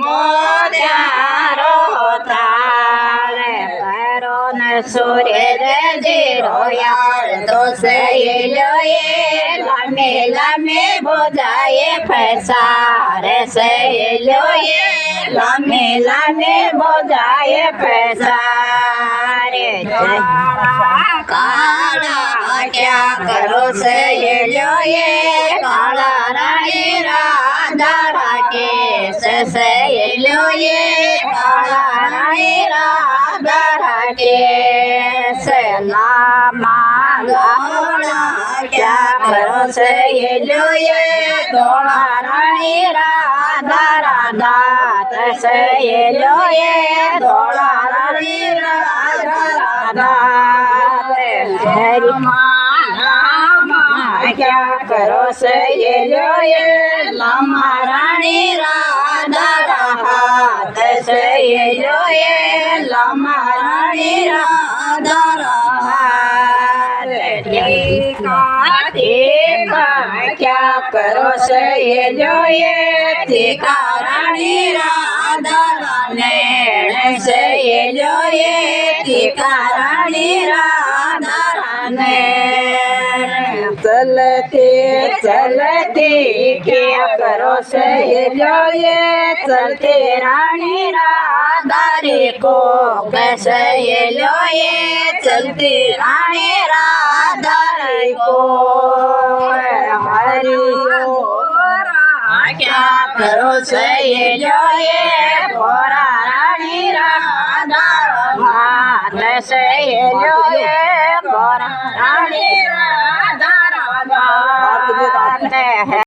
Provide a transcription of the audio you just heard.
મોત્યારો તારે કરો ને સૂર્ય જીરોયાર તો સહેલોએ લામે લામે બોજાએ ફસારે સહેલોએ લામે લામે બોજાએ ફસારે કાળા ક્યાં કરો સહેલોએ કાળા રાણી રાધા રાખે સહેલોએ કાળા રાણી રાધા રાખે સલામા ગામડા ક્યાં કરો સહેલોએ ધોળા રાણી રાધા રાધા સહેલોએ ધોળા રાણી રાધા રાધા ક્યાં કરો સહેલોએ લામા રાણી રાધા રાહત સહેલોએ લામા રાણી રાધા રાહત ક્યાં કરો સહેલોએ ટીકા રાણી રાધા રાને સહેલોએ ટીકા રાણી રાધા રાને चलते चलते क्या करो सहेलोए चलते रानी राधा रे को सहेलोए चलते रानी राधा रे को हरियो क्या करो सहेलोए पोरा रानी राधा हाथ सहेलोए पोरा रानी राधा